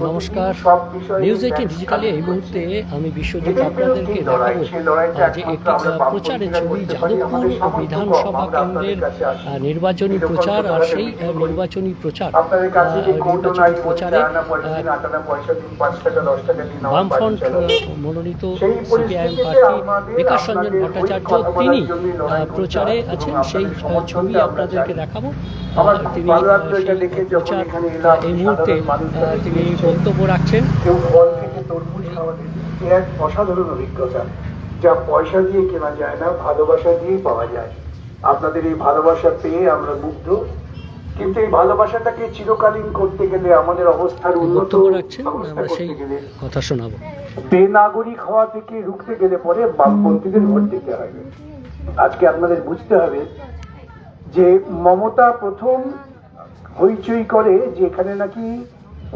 নমস্কার, নিউজ 18 ডিজিটালে এই মুহূর্তে আমি বিশ্বজিৎ আপনাদেরকে দেখাবো যে একটি প্রচারের ছবি যাদবপুর বিধানসভা কেন্দ্রের নির্বাচনী প্রচার। আর সেই নির্বাচনী প্রচারে বামফ্রন্ট মনোনীত সিপিআইএম প্রার্থী বিকাশ রঞ্জন ভট্টাচার্য তিনি প্রচারে আছেন। সেই ছবি আপনাদেরকে দেখাবো। তিনি প্রচার এই মুহূর্তে তিনি বক্তব্য রাখছেন। কেউ ফল থেকে তরমুজ খাওয়া এক অসাধারণ অভিজ্ঞতা, যা পয়সা দিয়ে কেনা যায় না, ভালোবাসা দিয়েই পাওয়া যায়। আপনাদের এই ভালোবাসা পেয়ে আমরা মুগ্ধ, কিন্তু এই ভালোবাসাটাকে চিরকালীন করতে গেলে আমাদের অবস্থার উন্নত সেই কথা শোনাবো। বেনাগরিক হওয়া থেকে রুখতে গেলে পরে বামপন্থীদের ভোট দিতে হবে। আজকে আপনাদের বুঝতে হবে যে মমতা প্রথম হইচই করে যে এখানে নাকি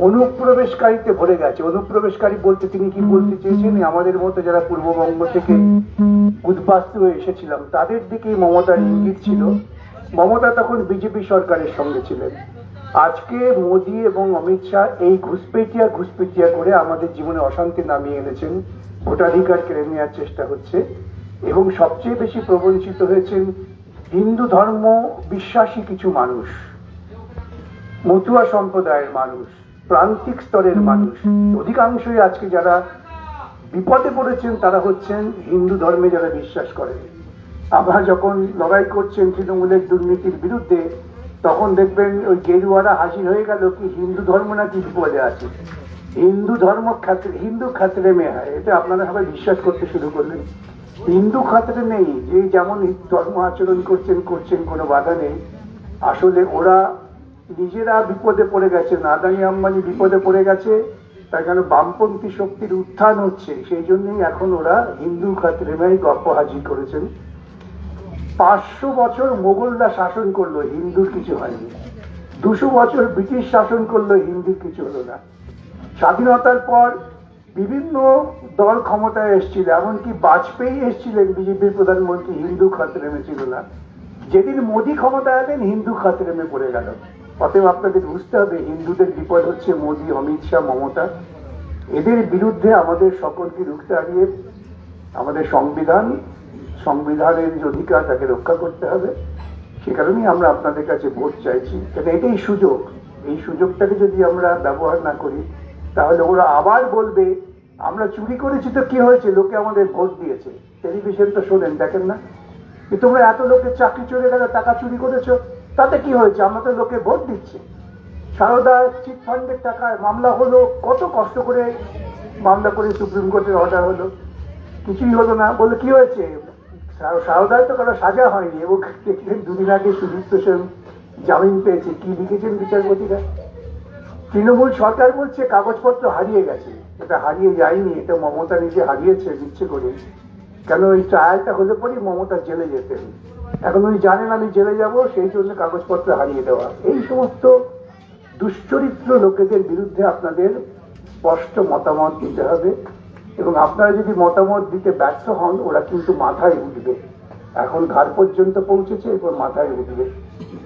অনুপ্রবেশকারীতে ভরে গেছে। অনুপ্রবেশকারী বলতে তিনি কি বলতে চেয়েছেন, আমাদের মতো যারা পূর্ববঙ্গ থেকে উদ্বাস্তু হয়ে এসেছিলাম তাদের দিকে মমতার ইঙ্গিত ছিল। মমতা তখন বিজেপি সরকারের সঙ্গে ছিলেন। আজকে মোদী এবং অমিত শাহ এই ঘুষপেটিয়া করে আমাদের জীবনে অশান্তি নামিয়ে এনেছেন, ভোটাধিকার কেড়ে নেওয়ার চেষ্টা হচ্ছে এবং সবচেয়ে বেশি প্রবঞ্চিত হয়েছেন হিন্দু ধর্ম বিশ্বাসী কিছু মানুষ, মতুয়া সম্প্রদায়ের মানুষ, প্রান্তিক স্তরের মানুষ। অধিকাংশই আজকে যারা বিপদে পড়েছেন তারা হচ্ছেন হিন্দু ধর্মে যারা বিশ্বাস করেন। আমরা যখন লড়াই করছেন তৃণমূলের দুর্নীতির বিরুদ্ধে, তখন দেখবেন ওই গেরুয়ারা হাজির হয়ে গেল কি হিন্দু ধর্ম নাকি বিপদে আছে, হিন্দু খাতরে মে হয়। এটা আপনারা সবাই বিশ্বাস করতে শুরু করলেন। হিন্দু খাতরে নেই, যে যেমন ধর্ম আচরণ করছেন কোনো বাধা নেই। আসলে ওরা নিজেরা বিপদে পড়ে গেছে, আদানি আম্বানি বিপদে পড়ে গেছে, তার কারণে বামপন্থী শক্তির উত্থান হচ্ছে। সেই জন্যই এখন ওরা হিন্দু খাতরেমাই গপ্প হাজির করেছেন। 500 বছর মোগলরা শাসন করলো, হিন্দুর কিছু হয়নি। 200 বছর ব্রিটিশ শাসন করলো, হিন্দুর কিছু হলো না। স্বাধীনতার পর বিভিন্ন দল ক্ষমতায় এসেছিল, এমনকি বাজপেয়ী এসেছিলেন বিজেপির প্রধানমন্ত্রী, হিন্দু খাতরেমে ছিল না। যেদিন মোদী ক্ষমতায় এলেন হিন্দু খাতরেমে পড়ে গেল। অতএব আপনাদের বুঝতে হবে হিন্দুদের বিপদ হচ্ছে মোদী, অমিত শাহ, মমতা। এদের বিরুদ্ধে আমাদের সকলকে রুখতে হারিয়ে আমাদের সংবিধানের যে অধিকার তাকে রক্ষা করতে হবে। সে কারণেই আমরা আপনাদের কাছে ভোট চাইছি, কারণ এটাই সুযোগ। এই সুযোগটাকে যদি আমরা ব্যবহার না করি তাহলে ওরা আবার বলবে আমরা চুরি করেছি তো কি হয়েছে, লোকে আমাদের ভোট দিয়েছে। টেলিভিশন তো শোনেন, দেখেন না যে তোমরা এত লোকের চাকরি চলে গেল, টাকা চুরি করেছো, তাতে কি হয়েছে, আমরা তো লোকে ভোট দিচ্ছে। সারদা চিট ফান্ডের টাকায় মামলা হলো, কত কষ্ট করে মামলা করে সুপ্রিম কোর্টের অর্ডার হলো, কিছুই হলো না। বলে কি হয়েছে, সারদায় তো কারো সাজা হয়নি। এবং দেখলেন দুদিন আগে সুদীপ্ত সেন জামিন পেয়েছে। কি লিখেছেন বিচারপতিরা? তৃণমূল সরকার বলছে কাগজপত্র হারিয়ে গেছে। এটা হারিয়ে যায়নি, এটা মমতা নিজে হারিয়েছে ইচ্ছে করে। কেন ওই ট্রায়ালটা হলে পরই মমতা জেলে যেতেন। এখন উনি জানেন আমি জেলে যাব, সেই জন্য কাগজপত্র হারিয়ে দেওয়া। এই সমস্ত দুশ্চরিত্র লোকেদের বিরুদ্ধে আপনাদের স্পষ্ট মতামত দিতে হবে এবং আপনারা যদি মতামত দিতে ব্যর্থ হন ওরা কিন্তু মাথায় উঠবে। এখন ঘাড় পর্যন্ত পৌঁছেছে, এরপর মাথায় উঠবে।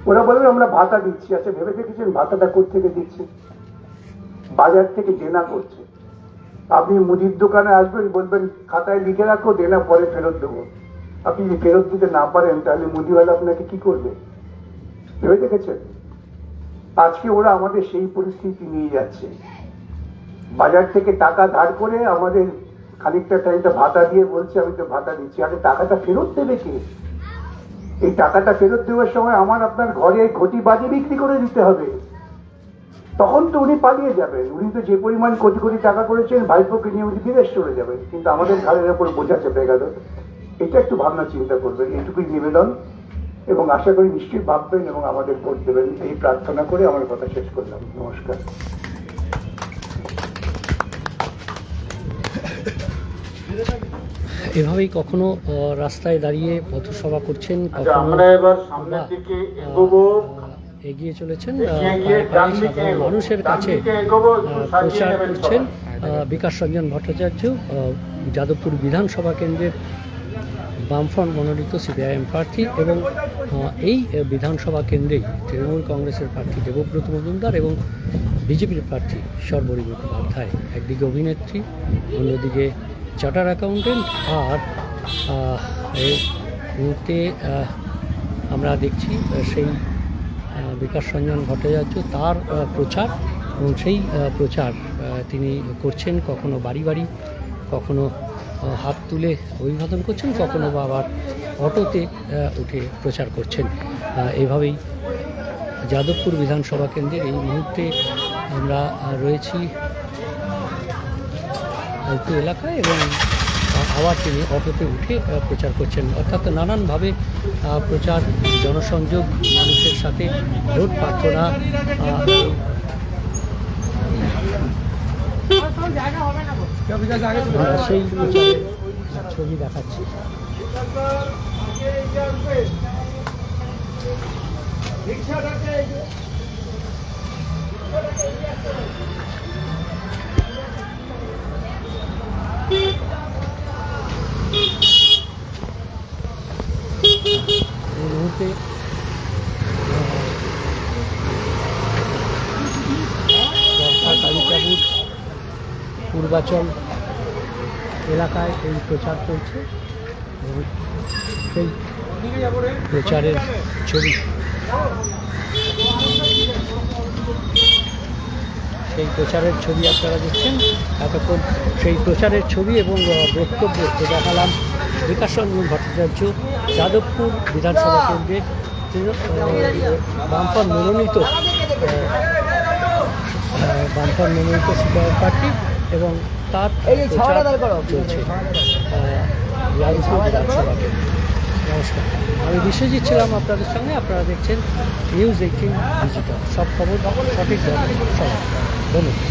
ওরা বলবে আমরা ভাতা দিচ্ছি। আচ্ছা ভেবে দেখেছেন ভাতাটা কোথেকে দিচ্ছে? বাজার থেকে দেনা করছে। আপনি মুদির দোকানে আসবেন, বলবেন খাতায় লিখে রাখো দেনা পরে ফেরত দেবো। আপনি যদি ফেরত দিতে না পারেন তাহলে মুদিওয়ালা আপনাকে কি করবে? ভেবে দেখেছেন? আজকে ওরা আমাদের সেই পরিস্থিতি নিয়ে যাচ্ছে। বাজার থেকে টাকা ধার করে আমাদের খানিকটা টাইমটা ভাতা দিয়ে বলছে আমি তো ভাতা দিচ্ছি। আগে টাকাটা ফেরত দেবে কে? এই টাকাটা ফেরত দেওয়ার সময় আমার আপনার ঘরে ঘটি বাজি বিক্রি করে দিতে হবে, তখন তো উনি পালিয়ে যাবেন। উনি তো যে পরিমাণ কোটি কোটি টাকা করেছেন ভাইপোকে নিয়ে উনি বিদেশ চলে যাবেন, কিন্তু আমাদের ঘাড়ের উপর বোঝা চেপে গেল। এটা একটু ভাবনা চিন্তা করবেন, এইটুকুই নিবেদন এবং আশা করি নিশ্চয়ই ভাববেন এবং আমাদের ভোট দেবেন। এই প্রার্থনা করে আমার কথা শেষ করলাম। নমস্কার। এভাবেই কখনো রাস্তায় দাঁড়িয়ে পথসভা করছেন, এগিয়ে চলেছেন, সাধারণ মানুষের কাছে প্রচার করছেন বিকাশ রঞ্জন ভট্টাচার্য। যাদবপুর বিধানসভা কেন্দ্রের বামফ্রন্ট মনোনীত সিপিআইএম প্রার্থী এবং এই বিধানসভা কেন্দ্রেই তৃণমূল কংগ্রেসের প্রার্থী দেবব্রত মজুমদার এবং বিজেপির প্রার্থী শর্বরী মুখোপাধ্যায়। একদিকে অভিনেত্রী, অন্যদিকে চার্টার অ্যাকাউন্টেন্ট। আর এই মুহূর্তে আমরা দেখছি সেই বিকাশ রঞ্জন ভট্টাচার্য তার প্রচার, এবং সেই প্রচার তিনি করছেন, কখনো বাড়ি বাড়ি, কখনো হাত তুলে অভিবাদন করছেন, কখনো বা আবার অটোতে উঠে প্রচার করছেন। এভাবেই যাদবপুর বিধানসভা কেন্দ্রের এই মুহূর্তে আমরা রয়েছি আলতু এলাকায়, এবং আবার তিনি অটোতে উঠে প্রচার করছেন। অর্থাৎ নানানভাবে প্রচার, জনসংযোগ, মানুষের সাথে ভোট প্রার্থনা, সেই প্রচারের ছবি দেখাচ্ছি। এই মুহূর্তে কালিকাপুর পূর্বাচল এলাকায় এই প্রচার চলছে, এবং সেই প্রচারের ছবি, সেই প্রচারের ছবি আপনারা দেখছেন এতক্ষণ। সেই প্রচারের ছবি এবং বক্তব্য দেখালাম বিকাশ রঞ্জন ভট্টাচার্য যাদবপুর বিধানসভা কেন্দ্রের বামফ্রন্ট মনোনীত সিপিআইএম প্রার্থী, এবং তার চলছে যাদবপুর বিধানসভা কেন্দ্র। নমস্কার, আমি বিশ্বজিৎ ছিলাম আপনাদের সঙ্গে। আপনারা দেখছেন নিউজ 18 ডিজিটাল, সব খবর সঠিক সব। ধন্যবাদ।